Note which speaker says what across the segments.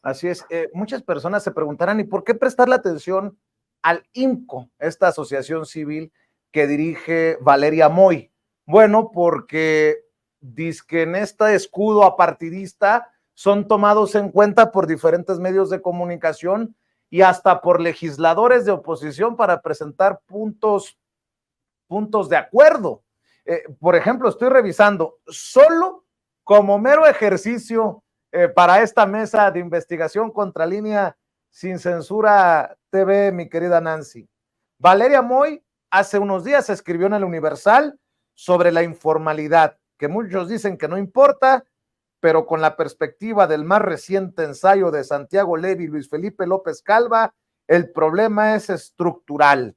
Speaker 1: Así es. Muchas personas se preguntarán, ¿y por qué prestarle atención al IMCO, esta asociación civil que dirige Valeria Moy? Bueno, porque dizque en este escudo apartidista son tomados en cuenta por diferentes medios de comunicación y hasta por legisladores de oposición para presentar puntos de acuerdo. Por ejemplo, estoy revisando solo como mero ejercicio para esta mesa de investigación contra Línea Sin Censura TV, mi querida Nancy. Valeria Moy hace unos días escribió en el Universal sobre la informalidad, que muchos dicen que no importa, pero con la perspectiva del más reciente ensayo de Santiago Levi y Luis Felipe López Calva, el problema es estructural.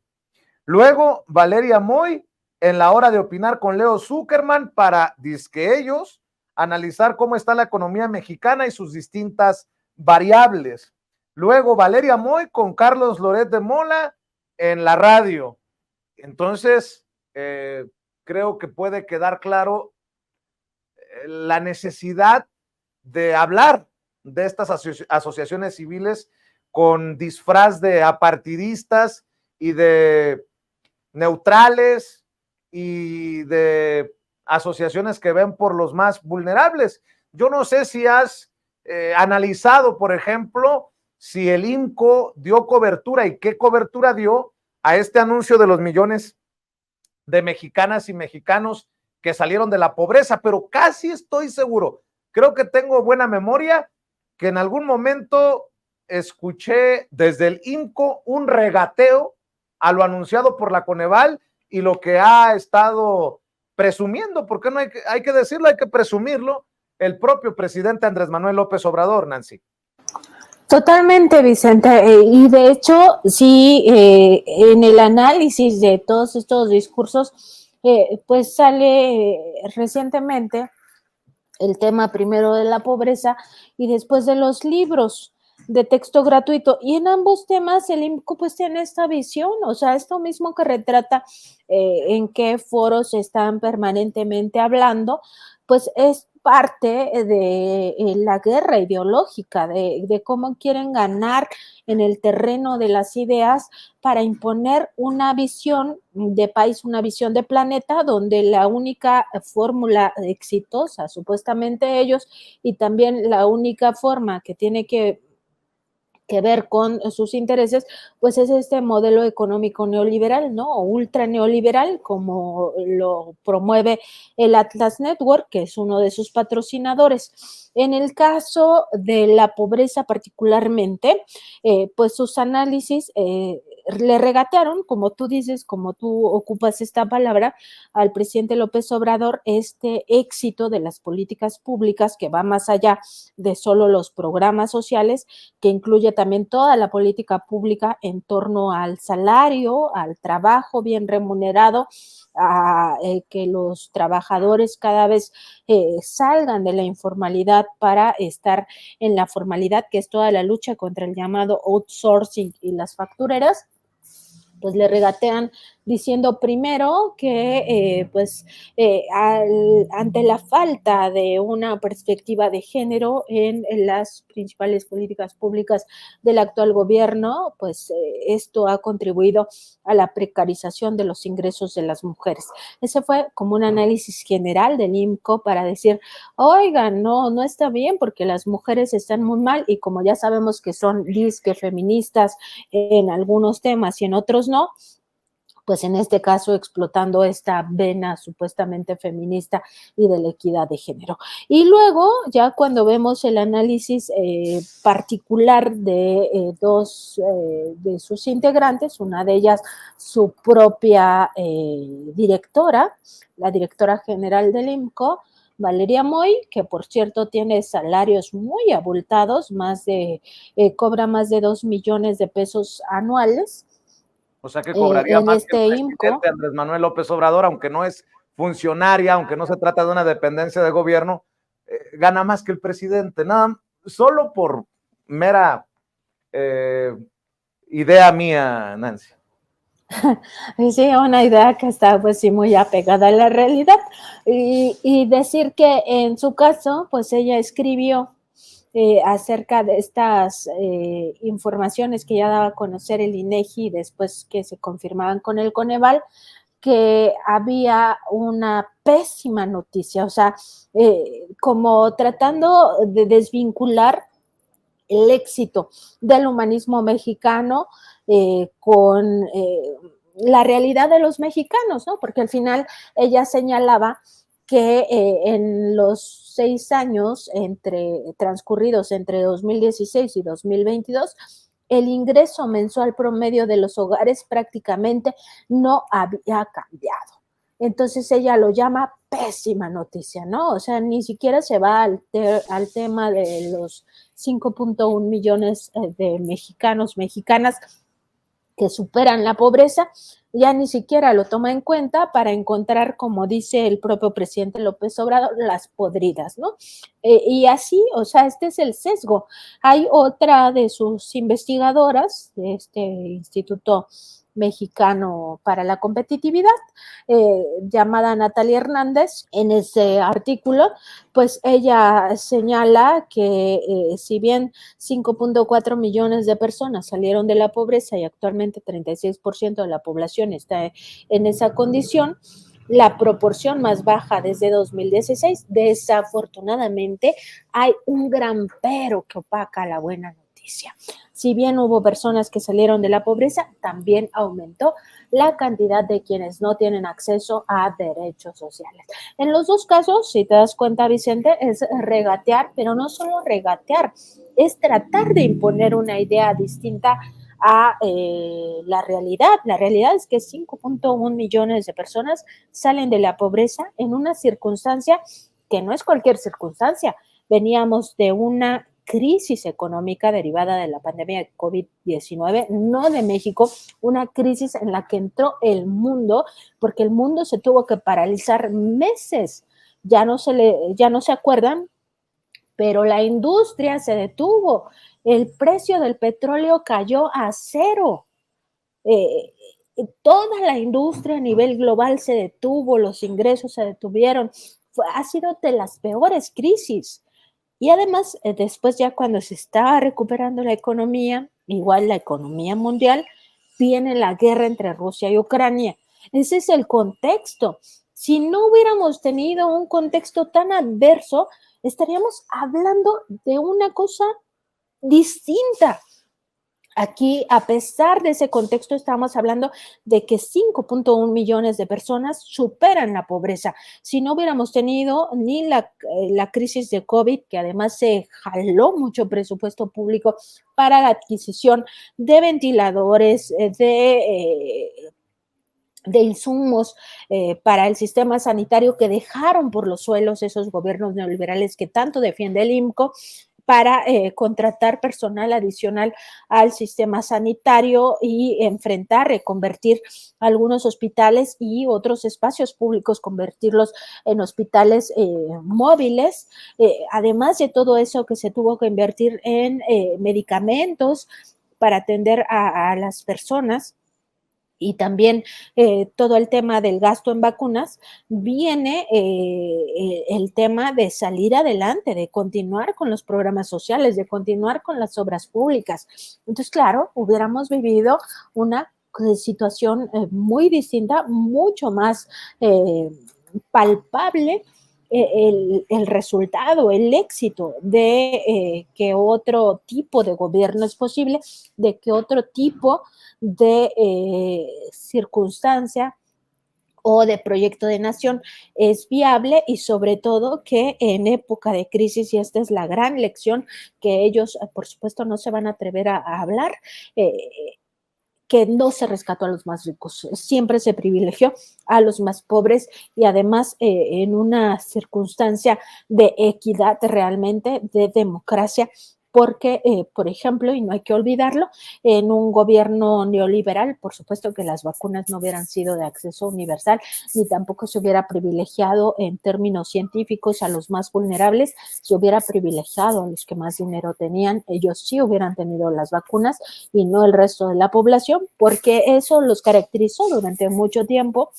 Speaker 1: Luego, Valeria Moy, en la hora de opinar con Leo Zuckerman, para, dizque ellos, analizar cómo está la economía mexicana y sus distintas variables. Luego, Valeria Moy con Carlos Loret de Mola en la radio. Entonces, creo que puede quedar claro la necesidad de hablar de estas asociaciones civiles con disfraz de apartidistas y de neutrales y de asociaciones que ven por los más vulnerables. Yo no sé si has analizado, por ejemplo, si el INCO dio cobertura y qué cobertura dio a este anuncio de los millones de mexicanas y mexicanos que salieron de la pobreza, pero casi estoy seguro, creo que tengo buena memoria, que en algún momento escuché desde el INCO un regateo a lo anunciado por la Coneval y lo que ha estado presumiendo, porque no hay que decirlo, hay que presumirlo, el propio presidente Andrés Manuel López Obrador, Nancy.
Speaker 2: Totalmente, Vicente, y de hecho, sí, en el análisis de todos estos discursos, pues sale recientemente el tema primero de la pobreza y después de los libros de texto gratuito, y en ambos temas el IMCO pues tiene esta visión, o sea, esto mismo que retrata en qué foros están permanentemente hablando, pues es parte de la guerra ideológica, de cómo quieren ganar en el terreno de las ideas para imponer una visión de país, una visión de planeta, donde la única fórmula exitosa, supuestamente ellos, y también la única forma que tiene que ver con sus intereses, pues es este modelo económico neoliberal, ¿no? O ultra neoliberal, como lo promueve el Atlas Network, que es uno de sus patrocinadores. En el caso de la pobreza particularmente, pues sus análisis le regatearon, como tú dices, como tú ocupas esta palabra, al presidente López Obrador este éxito de las políticas públicas que va más allá de solo los programas sociales, que incluye también toda la política pública en torno al salario, al trabajo bien remunerado, a que los trabajadores cada vez salgan de la informalidad para estar en la formalidad, que es toda la lucha contra el llamado outsourcing y las factureras. Pues le regatean diciendo primero que ante la falta de una perspectiva de género en las principales políticas públicas del actual gobierno, pues esto ha contribuido a la precarización de los ingresos de las mujeres. Ese fue como un análisis general del IMCO para decir, oigan, no está bien porque las mujeres están muy mal, y como ya sabemos que son disque feministas en algunos temas y en otros no, pues en este caso explotando esta vena supuestamente feminista y de la equidad de género. Y luego, ya cuando vemos el análisis particular de dos de sus integrantes, una de ellas su propia directora, la directora general del IMCO, Valeria Moy, que por cierto tiene salarios muy abultados, cobra más de 2 millones de pesos anuales.
Speaker 1: O sea que cobraría más
Speaker 2: este
Speaker 1: que el
Speaker 2: IMCO.
Speaker 1: presidente Andrés Manuel López Obrador, aunque no es funcionaria, aunque no se trata de una dependencia de gobierno, gana más que el presidente, nada, solo por mera idea mía, Nancy.
Speaker 2: Sí, una idea que está pues sí muy apegada a la realidad, y decir que en su caso pues ella escribió acerca de estas informaciones que ya daba a conocer el INEGI después que se confirmaban con el Coneval, que había una pésima noticia, o sea, como tratando de desvincular el éxito del humanismo mexicano con la realidad de los mexicanos, ¿no? Porque al final ella señalaba que en los 6 años transcurridos entre 2016 y 2022, el ingreso mensual promedio de los hogares prácticamente no había cambiado. Entonces ella lo llama pésima noticia, ¿no? O sea, ni siquiera se va al tema de los 5.1 millones de mexicanos, mexicanas que superan la pobreza, ya ni siquiera lo toma en cuenta para encontrar, como dice el propio presidente López Obrador, las podridas, ¿no? Y así, o sea, este es el sesgo. Hay otra de sus investigadoras de este Instituto Mexicano para la Competitividad, llamada Natalia Hernández. En ese artículo, pues ella señala que si bien 5.4 millones de personas salieron de la pobreza y actualmente 36% de la población está en esa condición, la proporción más baja desde 2016, desafortunadamente hay un gran pero que opaca la buena noticia. Si bien hubo personas que salieron de la pobreza, también aumentó la cantidad de quienes no tienen acceso a derechos sociales. En los dos casos, si te das cuenta, Vicente, es regatear, pero no solo regatear, es tratar de imponer una idea distinta a la realidad. La realidad es que 5.1 millones de personas salen de la pobreza en una circunstancia que no es cualquier circunstancia. Veníamos de una crisis económica derivada de la pandemia de COVID-19, no de México, una crisis en la que entró el mundo, porque el mundo se tuvo que paralizar meses. Ya no se acuerdan, pero la industria se detuvo, el precio del petróleo cayó a cero. Toda la industria a nivel global se detuvo, los ingresos se detuvieron. Ha sido de las peores crisis. Y además, después ya cuando se estaba recuperando la economía, igual la economía mundial, viene la guerra entre Rusia y Ucrania. Ese es el contexto. Si no hubiéramos tenido un contexto tan adverso, estaríamos hablando de una cosa distinta. Aquí, a pesar de ese contexto, estamos hablando de que 5.1 millones de personas superan la pobreza. Si no hubiéramos tenido ni la crisis de COVID, que además se jaló mucho presupuesto público para la adquisición de ventiladores, de insumos para el sistema sanitario que dejaron por los suelos esos gobiernos neoliberales que tanto defiende el IMCO, para contratar personal adicional al sistema sanitario y enfrentar, reconvertir algunos hospitales y otros espacios públicos, convertirlos en hospitales móviles, además de todo eso que se tuvo que invertir en medicamentos para atender a las personas. Y también todo el tema del gasto en vacunas, viene el tema de salir adelante, de continuar con los programas sociales, de continuar con las obras públicas. Entonces, claro, hubiéramos vivido una situación muy distinta, mucho más palpable el resultado, el éxito de que otro tipo de gobierno es posible, de que otro tipo de circunstancia o de proyecto de nación es viable y sobre todo que en época de crisis, y esta es la gran lección que ellos, por supuesto, no se van a atrever a hablar, que no se rescató a los más ricos, siempre se privilegió a los más pobres y además en una circunstancia de equidad realmente, de democracia, porque, por ejemplo, y no hay que olvidarlo, en un gobierno neoliberal, por supuesto que las vacunas no hubieran sido de acceso universal, ni tampoco se hubiera privilegiado en términos científicos a los más vulnerables, se hubiera privilegiado a los que más dinero tenían, ellos sí hubieran tenido las vacunas y no el resto de la población, porque eso los caracterizó durante mucho tiempo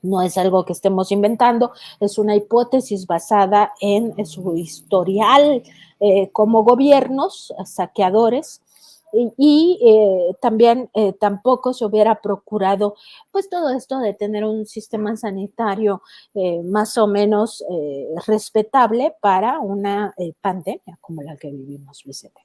Speaker 2: No es algo que estemos inventando, es una hipótesis basada en su historial como gobiernos saqueadores también tampoco se hubiera procurado pues todo esto de tener un sistema sanitario más o menos respetable para una pandemia como la que vivimos, Vicente.